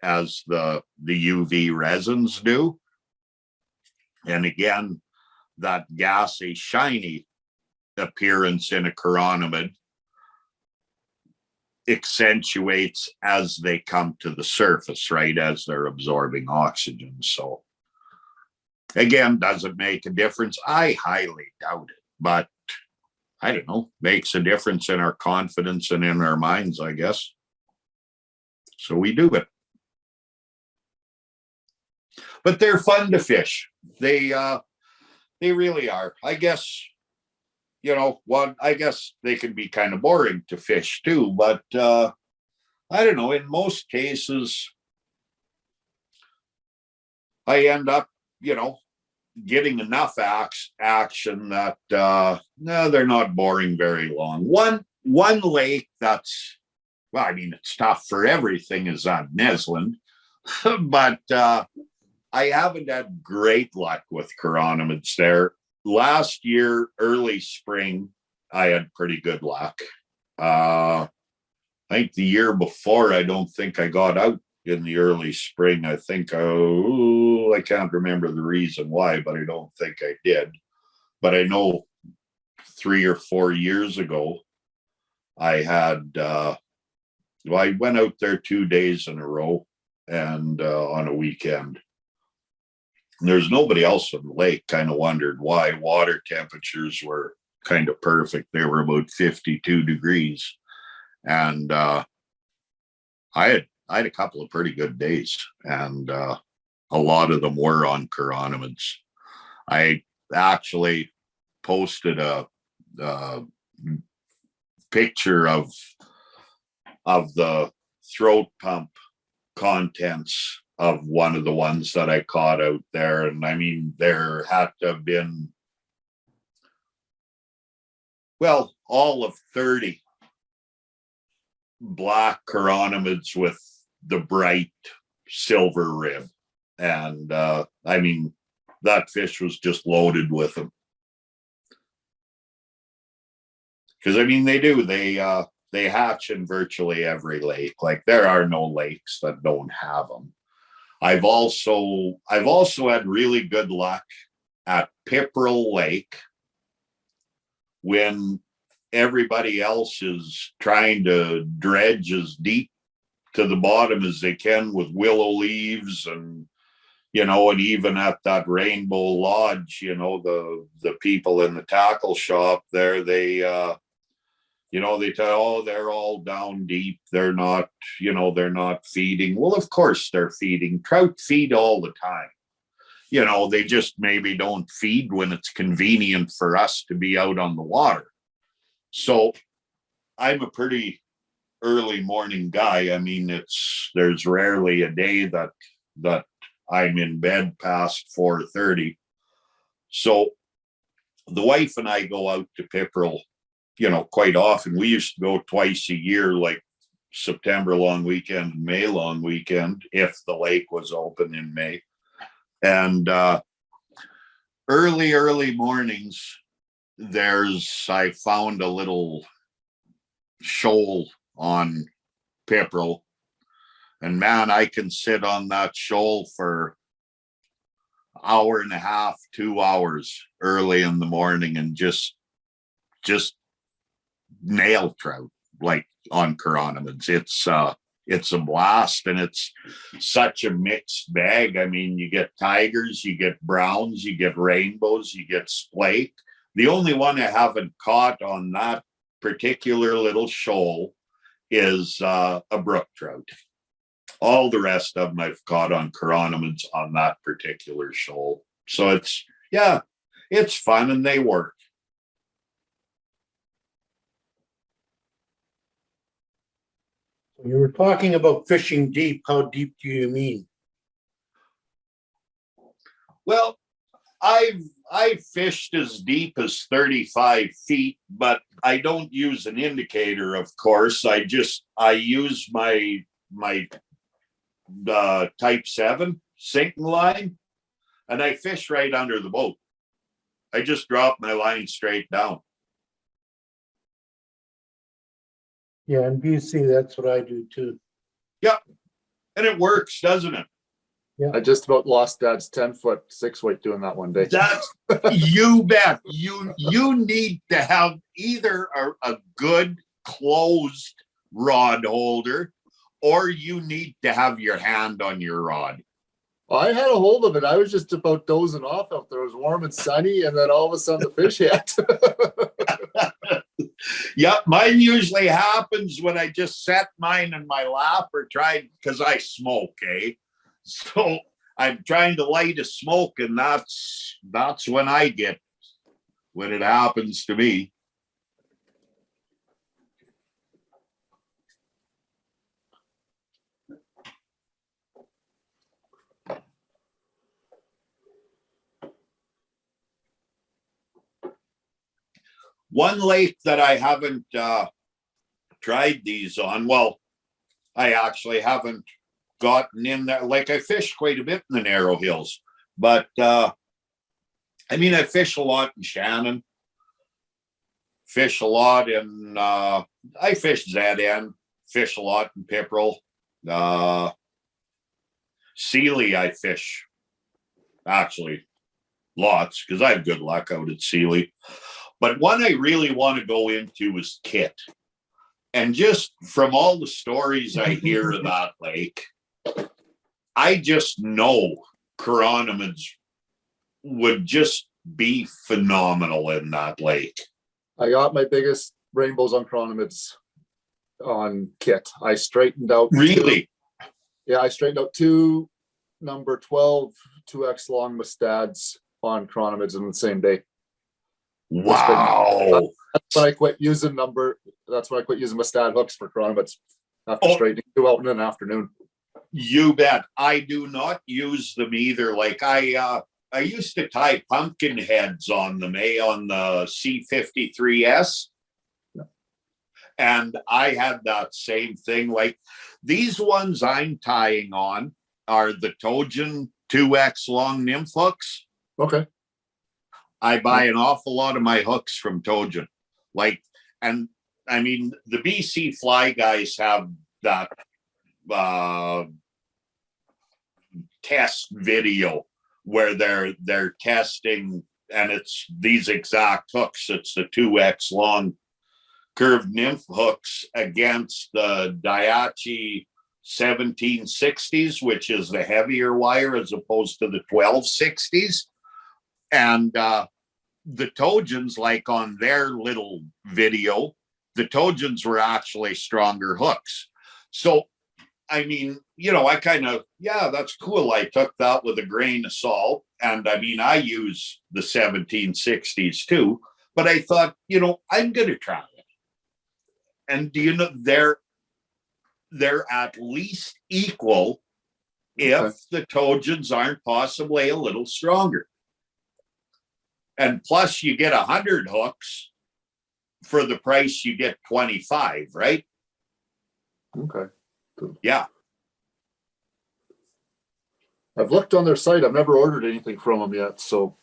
as the UV resins do. And again, that gassy, shiny appearance in a chironomid accentuates as they come to the surface, right, as they're absorbing oxygen. So again, does it make a difference? I highly doubt it, but I don't know, makes a difference in our confidence and in our minds, I guess. So we do it. But they're fun to fish. They really are. I guess, you know, I guess they can be kind of boring to fish too, but I don't know, in most cases, I end up, you know, getting enough action that no, they're not boring very long. One lake that's, well, I mean, it's tough for everything is on Nesland, but I haven't had great luck with chironomids there. Last year, early spring, I had pretty good luck. I think the year before, I don't think I got out in the early spring. I think, I can't remember the reason why, but I don't think I did. But I know 3 or 4 years ago, I had, I went out there 2 days in a row and on a weekend. There's nobody else in the lake. Kind of wondered why. Water temperatures were kind of perfect. They were about 52 degrees. And I had a couple of pretty good days, and a lot of them were on chironomids. I actually posted a picture of the throat pump contents of one of the ones that I caught out there. And I mean, there had to have been, well, all of 30 black chironomids with the bright silver rib. And I mean, that fish was just loaded with them. Because I mean, they hatch in virtually every lake. Like, there are no lakes that don't have them. I've also had really good luck at Pipperell Lake when everybody else is trying to dredge as deep to the bottom as they can with willow leaves, and you know, and even at that Rainbow Lodge, you know, the people in the tackle shop there, they you know, they tell, oh, they're all down deep. They're not, you know, they're not feeding. Well, of course they're feeding. Trout feed all the time. You know, they just maybe don't feed when it's convenient for us to be out on the water. So I'm a pretty early morning guy. I mean, there's rarely a day that I'm in bed past 4:30. So the wife and I go out to Pipperell, you know, quite often. We used to go twice a year, like September long weekend and May long weekend, if the lake was open in May. And early mornings, I found a little shoal on Pipperell, and man, I can sit on that shoal for an hour and a half, 2 hours early in the morning and just nail trout, like on chironomids. It's a blast, and it's such a mixed bag. I mean, you get tigers, you get browns, you get rainbows, you get splake. The only one I haven't caught on that particular little shoal is a brook trout. All the rest of them I've caught on chironomids on that particular shoal. So it's fun, and they work. You were talking about fishing deep. How deep do you mean? Well, I've fished as deep as 35 feet, but I don't use an indicator, of course. I use my type 7 sinking line, and I fish right under the boat. I just drop my line straight down. Yeah, in BC, that's what I do too. Yep. And it works, doesn't it? I just about lost Dad's 10-foot 6-weight doing that one day. That's you bet. You need to have either a good closed rod holder, or you need to have your hand on your rod. I had a hold of it. I was just about dozing off out there. It was warm and sunny, and then all of a sudden the fish hit. Yeah, mine usually happens when I just set mine in my lap or try, because I smoke, eh? So I'm trying to light a smoke, and that's when it happens to me. One lake that I haven't tried these on, well, I actually haven't gotten in there. Like, I fished quite a bit in the Narrow Hills, but I fish a lot in Shannon, fish a lot in I fish ZN, fish a lot in Pipperell. Sealy I fish actually lots because I have good luck out at Sealy. But one I really want to go into is Kit. And just from all the stories I hear of that lake, I just know chironomids would just be phenomenal in that lake. I got my biggest rainbows on chironomids on Kit. I straightened out. Really? I straightened out 2 number 12 2X long mustads on chironomids in the same day. Wow. That's when I quit using mustad hooks for chironomids after straightening 2 out in an afternoon. You bet. I do not use them either. Like I used to tie pumpkin heads on them, on the C53S. Yeah. And I had that same thing. Like, these ones I'm tying on are the Tojan 2X long nymph hooks. Okay. I buy an awful lot of my hooks from Tojan. Like, and I mean, the BC Fly guys have that test video where they're testing, and it's these exact hooks. It's the 2X long curved nymph hooks against the Daiichi 1760s, which is the heavier wire as opposed to the 1260s. And the Tojans, like on their little video, the Tojans were actually stronger hooks. So, I mean, I kind of, that's cool. I took that with a grain of salt. And I mean, I use the 1760s too, but I thought, I'm going to try it. And they're at least equal if the Tojans aren't possibly a little stronger. And plus you get 100 hooks for the price you get 25, right? Okay. Yeah. I've looked on their site. I've never ordered anything from them yet. So,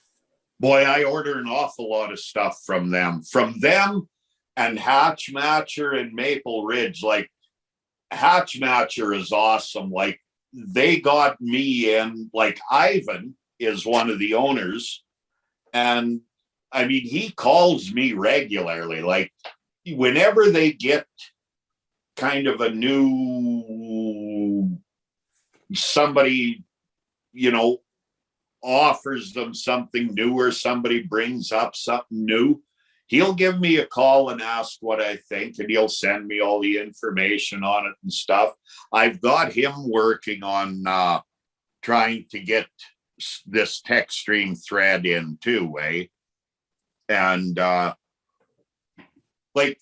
boy, I order an awful lot of stuff from them. And Hatchmatcher and Maple Ridge. Like, Hatchmatcher is awesome. Like, they got me in. Like, Ivan is one of the owners. And I mean, he calls me regularly. Like, whenever they get kind of a new somebody, offers them something new, or somebody brings up something new, he'll give me a call and ask what I think, and he'll send me all the information on it and stuff. I've got him working on trying to get this tech stream thread in too, and like,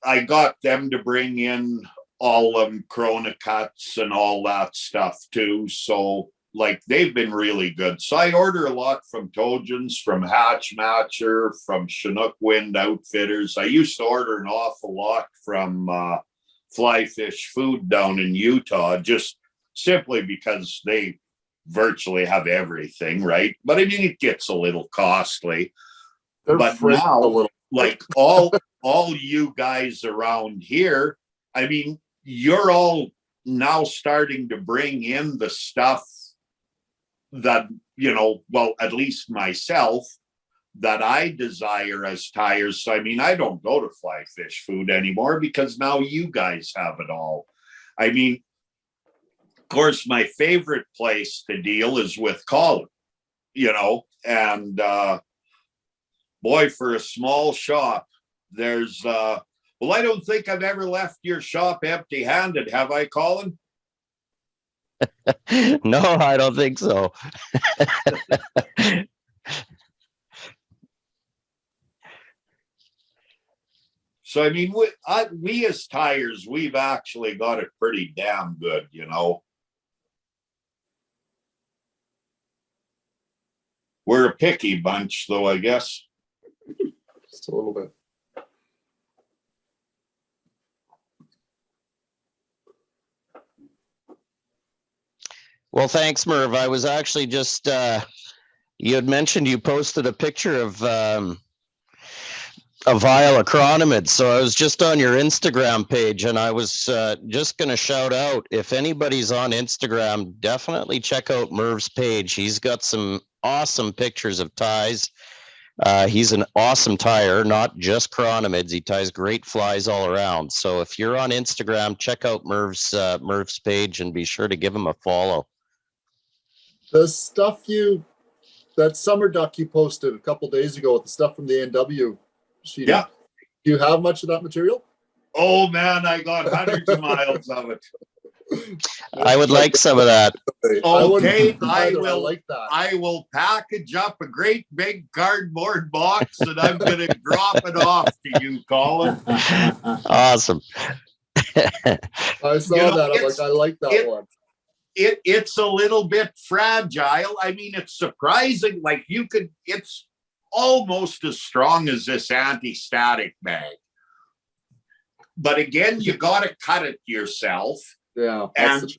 I got them to bring in all Corona cuts and all that stuff too. So like they've been really good. So I order a lot from Tojans, from Hatchmatcher, from Chinook Wind Outfitters. I used to order an awful lot from Fly Fish Food down in Utah, just simply because they virtually have everything, right? But I mean, it gets a little costly. They're But freight now, a little. like all you guys around here, I mean, you're all now starting to bring in the stuff that, you know, well, at least myself, that I desire as tires. So I mean, I don't go to Fly Fish Food anymore because now you guys have it all. I mean, of course, my favorite place to deal is with Colin, you know, and boy, for a small shop, there's well, I don't think I've ever left your shop empty-handed, have I, Colin? No, I don't think so. So I mean, we as tires, we've actually got it pretty damn good, you know. We're a picky bunch, though, I guess. Just a little bit. Well, thanks, Merv. I was actually just, you had mentioned you posted a picture of a vial of Chironomid. So I was just on your Instagram page, and I was just going to shout out, if anybody's on Instagram, definitely check out Merv's page. He's got some awesome pictures of ties. He's an awesome tire, not just Chironomids. He ties great flies all around. So if you're on Instagram, check out Merv's page and be sure to give him a follow. The stuff that summer duck you posted a couple days ago with the stuff from the NW sheet. Yeah. Do you have much of that material? Oh man, I got hundreds of miles of it. I would like some of that. Okay, I will. like that. I will package up a great big cardboard box and I'm going to drop it off to you, Colin. Awesome. I saw that. I'm like, I like that one. It's a little bit fragile. I mean, it's surprising. Like it's almost as strong as this anti-static bag. But again, you got to cut it yourself. Yeah. And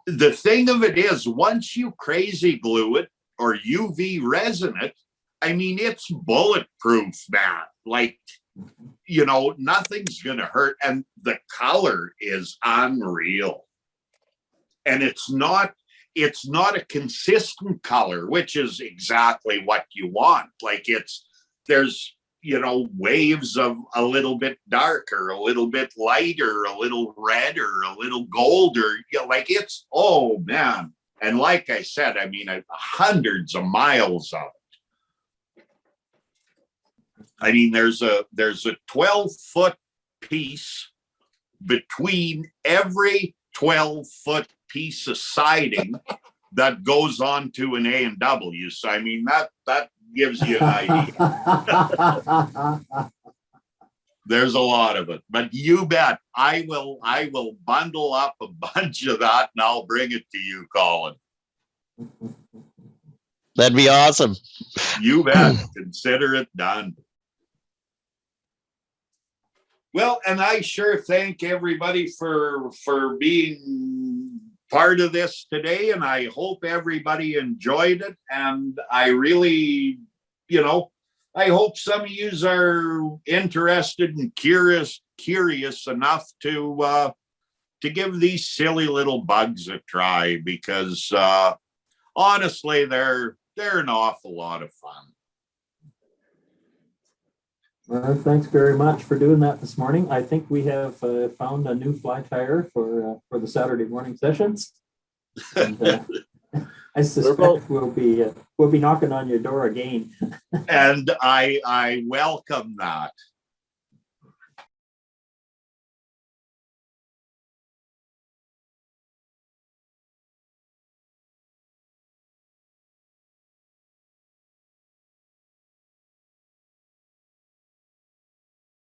the thing of it is, once you crazy glue it or UV resin it, I mean, it's bulletproof, man. Like, you know, nothing's going to hurt. And the color is unreal. And it's not a consistent color, which is exactly what you want. Like there's, you know, waves of a little bit darker, a little bit lighter, a little redder, a little golder. You know, like it's, oh man. And like I said, I mean, hundreds of miles of it. I mean, there's a 12-foot piece between every 12-foot piece of siding that goes on to an A&W. So I mean that gives you an idea. There's a lot of it, but you bet I will bundle up a bunch of that and I'll bring it to you, Colin. That'd be awesome. You bet. Consider it done. Well, and I sure thank everybody for being part of this today, and I hope everybody enjoyed it. And I really, you know, I hope some of you are interested and curious enough to give these silly little bugs a try, because honestly, they're an awful lot of fun. Well, thanks very much for doing that this morning. I think we have found a new fly tire for the Saturday morning sessions. And, I suspect we'll be knocking on your door again. And I welcome that.